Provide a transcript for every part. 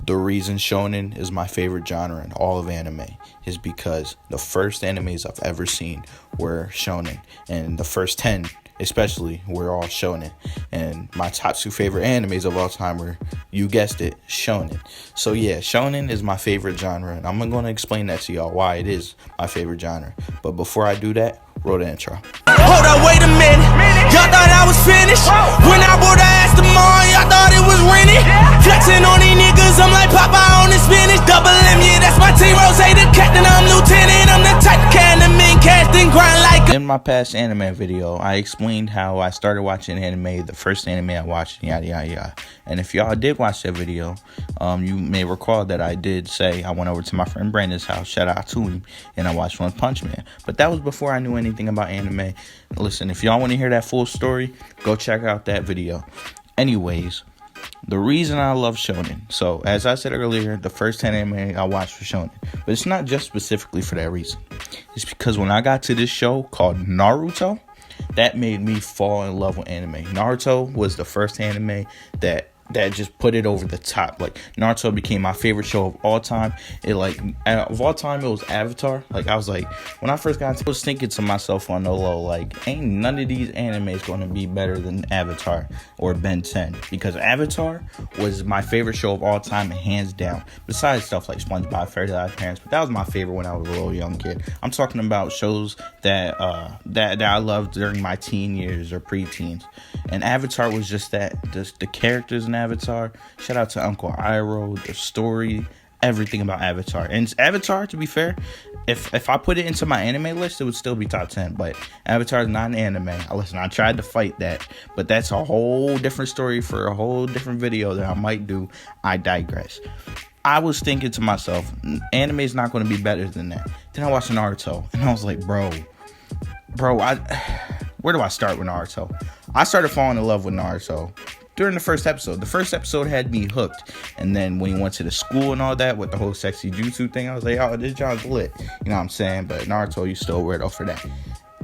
The reason shonen is my favorite genre in all of anime is because the first animes I've ever seen were shonen, and the first 10 especially were all shonen. And my top 2 favorite animes of all time were, you guessed it, shonen. So yeah, shonen is my favorite genre, and I'm going to explain that to y'all why it is my favorite genre. But before I do that, roll the intro. Hold up, wait a minute. Y'all thought I was finished. When I bought the ass tomorrow, y'all thought it was rented. Flexing on these niggas, I'm like Popeye on the spinach. Double M, yeah, that's my team. Rose, the captain, I'm lieutenant. I'm the type of can the men cast and grind like. In my past anime video, I explained how I started watching anime, the first anime I watched, yada yada yada. And if y'all did watch that video, you may recall that I did say I went over to my friend Brandon's house, shout out to him, and I watched One Punch Man. But that was before I knew anything about anime. Listen, if y'all want to hear that full story, go check out that video. Anyways, the reason I love shonen. So, as I said earlier, the first 10 anime I watched was shonen. But it's not just specifically for that reason. It's because when I got to this show called Naruto, that made me fall in love with anime. Naruto was the first anime that just put it over the top. Like, Naruto became my favorite show of all time. It of all time, it was Avatar. Like, I was like, when I first got into it, I was thinking to myself on the low, like, ain't none of these animes going to be better than Avatar or Ben 10. Because Avatar was my favorite show of all time, and hands down. Besides stuff like SpongeBob, Fairy Odd Parents, but that was my favorite when I was a little young kid. I'm talking about shows that I loved during my teen years or preteens. And Avatar was just that. The characters in Avatar, shout out to Uncle Iroh, the story, everything about Avatar. And Avatar, to be fair, if I put it into my anime list, it would still be top 10. But Avatar is not an anime. Listen, I tried to fight that, but that's a whole different story for a whole different video that I might do. I digress. I was thinking to myself, anime is not going to be better than that. Then I watched Naruto, and I was like, bro, where do I start with Naruto? I started falling in love with Naruto during the first episode. The first episode had me hooked. And then when he went to the school and all that with the whole sexy jutsu thing, I was like, oh, this job lit. You know what I'm saying? But Naruto, you still weirdo for that.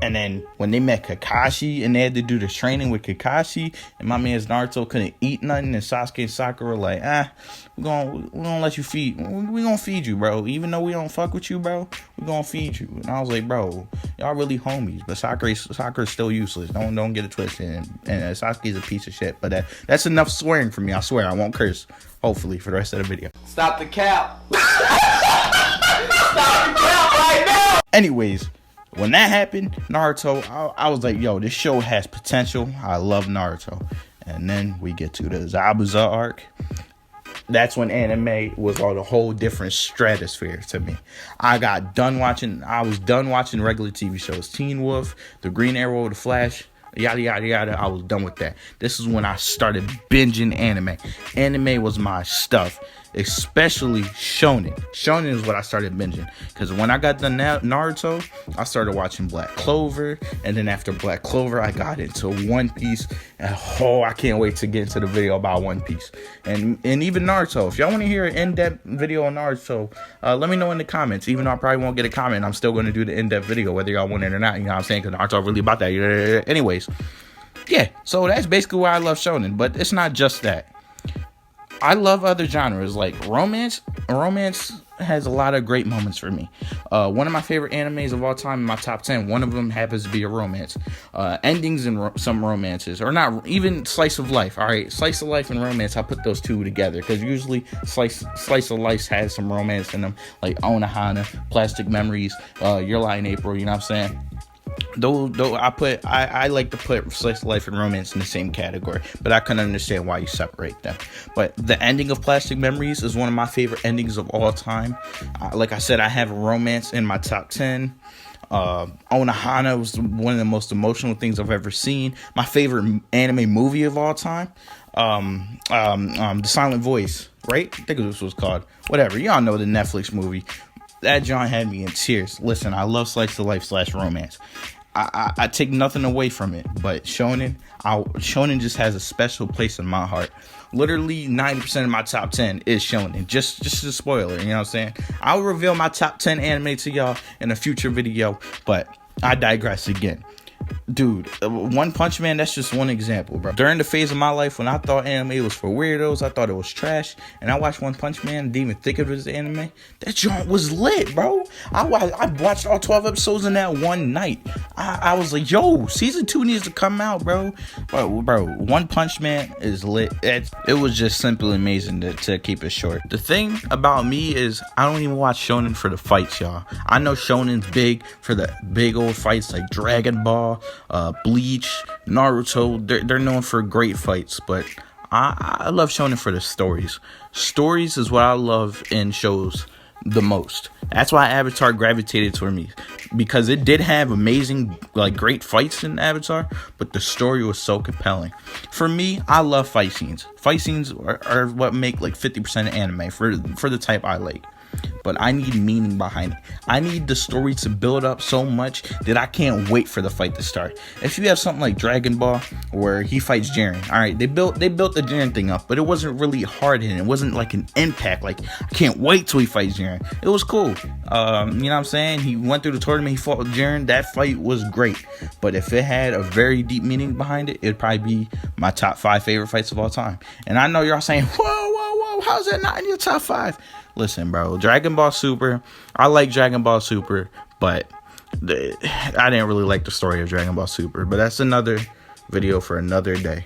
And then when they met Kakashi and they had to do the training with Kakashi, and my man's Naruto couldn't eat nothing, and Sasuke and Sakura were like, we're gonna let you feed. We're gonna feed you, bro. Even though we don't fuck with you, bro, we're gonna feed you. And I was like, bro, y'all really homies. But Sakura's still useless. Don't get it twisted. And Sasuke's a piece of shit. But that's enough swearing for me. I swear I won't curse. Hopefully for the rest of the video. Stop the cap. Stop the cap right now. Anyways, when that happened, Naruto, I was like, yo, this show has potential. I love Naruto. And then we get to the Zabuza arc. That's when anime was on a whole different stratosphere to me. I was done watching regular TV shows. Teen Wolf, The Green Arrow, The Flash, yada yada yada. I was done with that. This is when I started binging anime. Anime was my stuff, especially shonen. Shonen is what I started binging, because when I got done Naruto, I started watching Black Clover, and then after Black Clover, I got into One Piece. And I can't wait to get into the video about One Piece and even Naruto. If y'all want to hear an in-depth video on Naruto, let me know in the comments. Even though I probably won't get a comment, I'm still going to do the in-depth video whether y'all want it or not. You know what I'm saying? Because Naruto really about that. Anyways, yeah. So that's basically why I love shonen, but it's not just that. I love other genres like romance. Romance has a lot of great moments for me. One of my favorite animes of all time in my top 10, one of them happens to be a romance. Endings in some romances, or not even slice of life. All right, slice of life and romance, I put those two together because usually slice of life has some romance in them, like Onohana, Plastic Memories, Your Lie in April. You know what I'm saying? Though I like to put slice of life and romance in the same category, but I can understand why you separate them. But the ending of Plastic Memories is one of my favorite endings of all time. Like I said, I have a romance in my top 10. Onohana was one of the most emotional things I've ever seen. My favorite anime movie of all time, The Silent Voice, right? I think this was called. Whatever, y'all know the Netflix movie. That John had me in tears. Listen, I love slice of life / romance. I take nothing away from it, but shonen just has a special place in my heart. Literally 90% of my top 10 is shonen. Just a spoiler, you know what I'm saying? I'll reveal my top 10 anime to y'all in a future video, but I digress again. Dude, One Punch Man, that's just one example, bro. During the phase of my life when I thought anime was for weirdos, I thought it was trash, and I watched One Punch Man and didn't even think of it as anime, that joint was lit, bro. I watched all 12 episodes in that one night. I was like, yo, season 2 needs to come out, bro. Bro, One Punch Man is lit. It was just simply amazing to keep it short. The thing about me is I don't even watch Shonen for the fights, y'all. I know Shonen's big for the big old fights like Dragon Ball, Bleach, Naruto. They're known for great fights, but I love Shonen for the stories. Stories is what I love in shows the most. That's why Avatar gravitated toward me, because it did have amazing, like, great fights in Avatar, but the story was so compelling. For me, I love fight scenes. Fight scenes are what make like 50% of anime for the type I like. But I need meaning behind it. I need the story to build up so much that I can't wait for the fight to start. If you have something like Dragon Ball where he fights Jiren, all right, they built the Jiren thing up, but it wasn't really hard hitting. It wasn't like an impact. Like, I can't wait till he fights Jiren. It was cool. You know what I'm saying? He went through the tournament. He fought Jiren. That fight was great. But if it had a very deep meaning behind it, it'd probably be my top 5 favorite fights of all time. And I know y'all saying, whoa, how's that not in your top 5? Listen, bro, Dragon Ball Super, I like Dragon Ball Super, but I didn't really like the story of Dragon Ball Super, but that's another video for another day.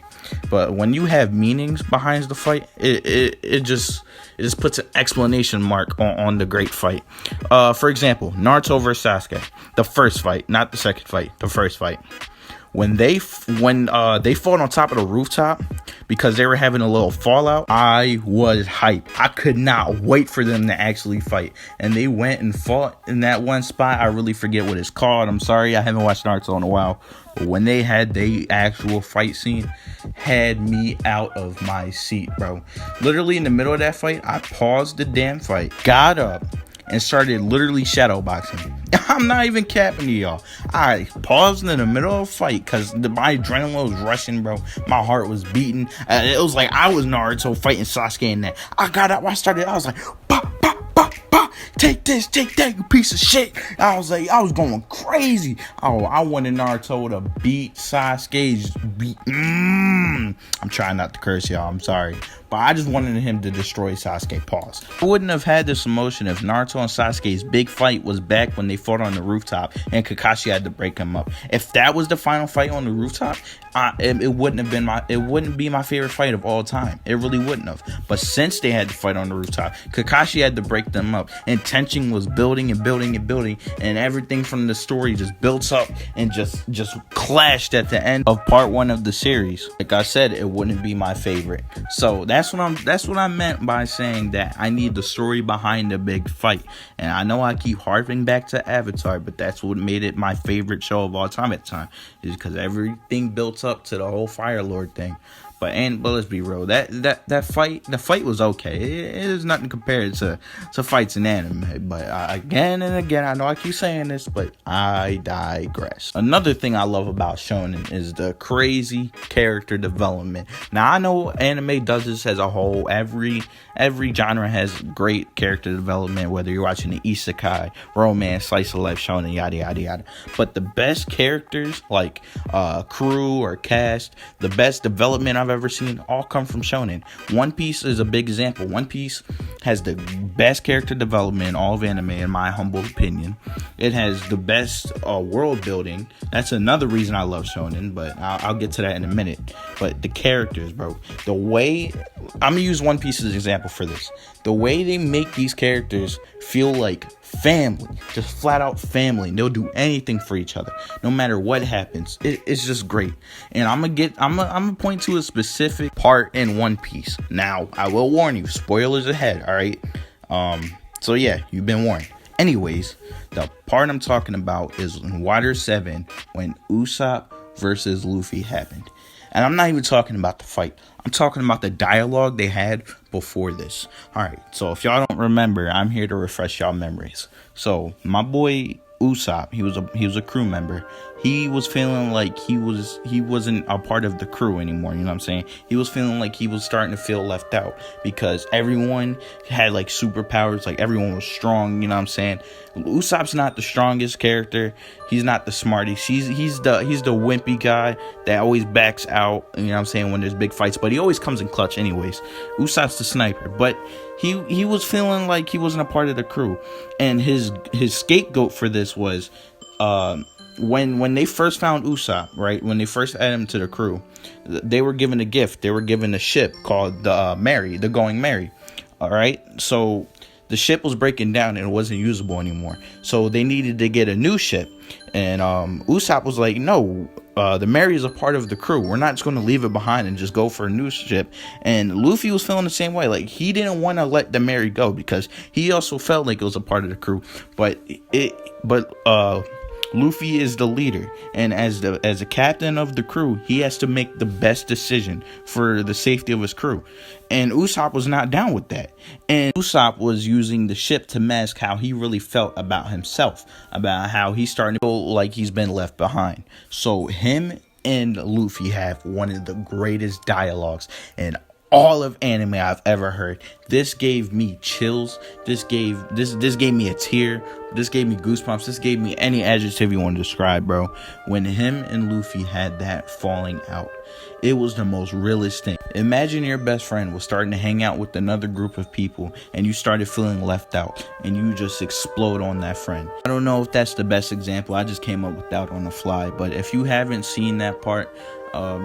But when you have meanings behind the fight, it just puts an exclamation mark on the great fight. For example, Naruto versus Sasuke, the first fight, not the second fight, the first fight. When they fought on top of the rooftop because they were having a little fallout, I was hyped. I could not wait for them to actually fight. And they went and fought in that one spot. I really forget what it's called. I'm sorry, I haven't watched Naruto in a while. But when they had the actual fight scene, had me out of my seat, bro. Literally in the middle of that fight, I paused the damn fight, got up, and started literally shadow boxing. I'm not even capping to y'all. I paused in the middle of a fight because my adrenaline was rushing, bro. My heart was beating. It was like I was Naruto fighting Sasuke in that. I got up, I was like, bah, bah, bah, bah. Take this, take that, you piece of shit. I was going crazy. Oh, I wanted Naruto to beat Sasuke. I'm trying not to curse, y'all. I'm sorry. But I just wanted him to destroy Sasuke. Pause. I wouldn't have had this emotion if Naruto and Sasuke's big fight was back when they fought on the rooftop and Kakashi had to break him up. If that was the final fight on the rooftop, it wouldn't be my favorite fight of all time. It really wouldn't have. But since they had to fight on the rooftop, Kakashi had to break them up, and tension was building and building and building, and everything from the story just built up and just clashed at the end of part 1 of the series. Like I said, it wouldn't be my favorite. So that's what I meant by saying that I need the story behind the big fight. And I know I keep harping back to Avatar, but that's what made it my favorite show of all time at the time, is because everything built up to the whole Fire Lord thing. But let's be real, the fight was okay. It is nothing compared to fights in anime. But again and again, I know I keep saying this, but I digress. Another thing I love about Shonen is the crazy character development. Now I know anime does this as a whole. Every genre has great character development, whether you're watching the isekai, romance, slice of life, shonen, yada yada yada. But the best characters, like crew or cast, the best development I've ever seen, all come from Shonen. One Piece is a big example. One Piece has the best character development in all of anime, in my humble opinion. It has the best world building. That's another reason I love Shonen, but I'll get to that in a minute. But the characters, bro, the way I'm gonna use One Piece as an example for this. The way they make these characters feel like family, just flat out family. They'll do anything for each other, no matter what happens. It's just great. And I'm gonna point to a specific part in One Piece. Now, I will warn you, spoilers ahead. All right. So yeah, you've been warned. Anyways, the part I'm talking about is in Water 7 when Usopp versus Luffy happened. And I'm not even talking about the fight. I'm talking about the dialogue they had before this. Alright, so if y'all don't remember, I'm here to refresh y'all memories. So, my boy Usopp, he was a crew member. He was feeling like he wasn't a part of the crew anymore, you know what I'm saying? He was feeling like he was starting to feel left out because everyone had like superpowers, like everyone was strong, you know what I'm saying? Usopp's not the strongest character. He's not the smartest. He's the wimpy guy that always backs out, you know what I'm saying, when there's big fights, but he always comes in clutch anyways. Usopp's the sniper, but he was feeling like he wasn't a part of the crew. And his scapegoat for this was when they first found Usopp, right? When they first added him to the crew, they were given a gift. They were given a ship called the Going Merry. All right, so the ship was breaking down and it wasn't usable anymore. So they needed to get a new ship. And Usopp was like, no, the Merry is a part of the crew. We're not just going to leave it behind and just go for a new ship. And Luffy was feeling the same way. Like, he didn't want to let the Merry go because he also felt like it was a part of the crew. But Luffy is the leader, and as a captain of the crew, he has to make the best decision for the safety of his crew. And Usopp was not down with that. And Usopp was using the ship to mask how he really felt about himself, about how he's starting to feel like he's been left behind. So him and Luffy have one of the greatest dialogues in all of anime I've ever heard. This gave me chills. This gave me a tear. This gave me goosebumps. This gave me any adjective you want to describe, bro. When him and Luffy had that falling out, it was the most realest thing. Imagine your best friend was starting to hang out with another group of people and you started feeling left out and you just explode on that friend. I don't know if that's the best example. I just came up with that on the fly. But if you haven't seen that part,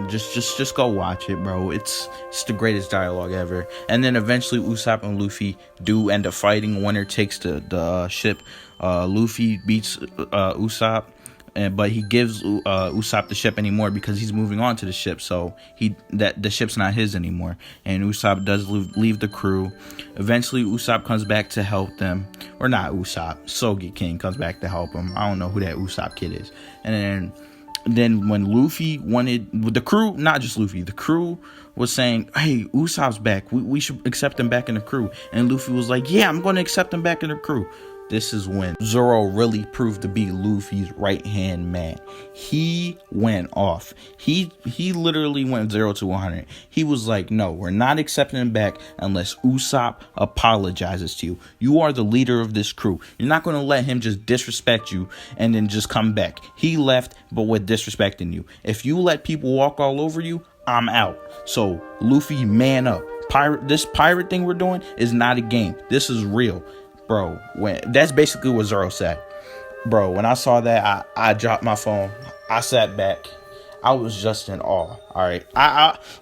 just go watch it, bro. It's the greatest dialogue ever. And then eventually Usopp and Luffy do end up fighting. Winner takes the ship. Luffy beats Usopp, but he gives Usopp the ship anymore because he's moving on to the ship. So the ship's not his anymore. And Usopp does leave the crew. Eventually Usopp comes back to help them, or not Usopp. Sogi King comes back to help him. I don't know who that Usopp kid is. And then when Luffy wanted the crew, not just Luffy, the crew was saying, hey, Usopp's back, we should accept him back in the crew. And Luffy was like, yeah, I'm going to accept him back in the crew. This is when Zoro really proved to be Luffy's right hand man. He went off. He literally went 0 to 100. He was like, no, we're not accepting him back unless Usopp apologizes to you. You are the leader of this crew. You're not going to let him just disrespect you and then just come back. He left, but with disrespecting you. If you let people walk all over you, I'm out. So Luffy, man up. This pirate thing we're doing is not a game. This is real. Bro, that's basically what Zoro said. Bro, when I saw that, I dropped my phone. I sat back. I was just in awe. All right.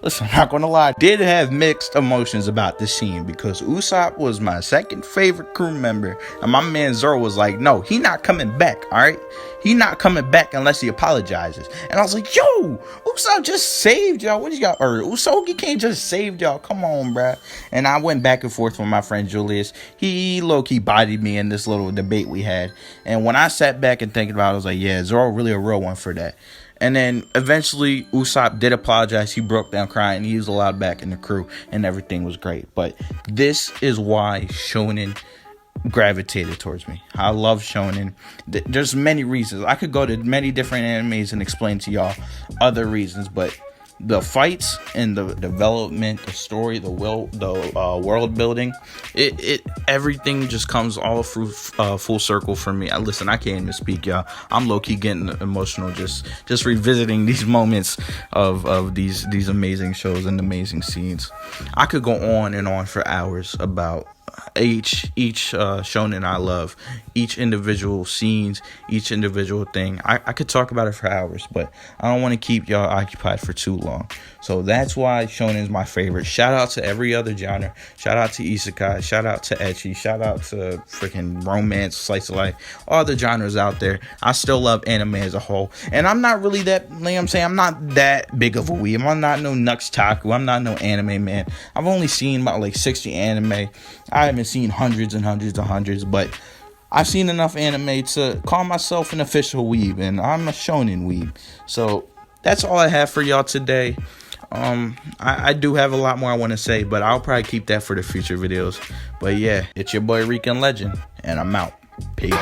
Listen, I'm not going to lie. I did have mixed emotions about this scene because Usopp was my second favorite crew member. And my man Zoro was like, no, he not coming back. All right. He not coming back unless he apologizes. And I was like, yo, Usopp just saved y'all. What y'all, or Usogi King just saved y'all. Come on, bruh. And I went back and forth with my friend Julius. He low-key bodied me in this little debate we had. And when I sat back and thinking about it, I was like, yeah, Zoro really a real one for that. And then eventually Usopp did apologize. He broke down crying. He was allowed back in the crew and everything was great. But this is why Shonen gravitated towards me. I love Shonen. There's many reasons. I could go to many different animes and explain to y'all other reasons, but the fights and the development, the story, the world building, it everything just comes all through full circle for me. Listen, I can't even speak, y'all. I'm low-key getting emotional just revisiting these moments of these amazing shows and amazing scenes. I could go on and on for hours about each shonen I love, each individual scenes, each individual thing. I could talk about it for hours, but I don't want to keep y'all occupied for too long. So that's why shonen is my favorite. Shout out to every other genre. Shout out to isekai. Shout out to ecchi. Shout out to freaking romance, slice of life, all the genres out there. I still love anime as a whole, and I'm not really that, you know what I'm saying, I'm not that big of a weeb. I'm not no Nux Taku. I'm not no anime man. I've only seen about like 60 anime. I haven't seen hundreds and hundreds, but I've seen enough anime to call myself an official weeb, and I'm a shonen weeb. So that's all I have for y'all today. I do have a lot more I want to say, but I'll probably keep that for the future videos. But yeah, it's your boy Rican Legend, and I'm out. Peace.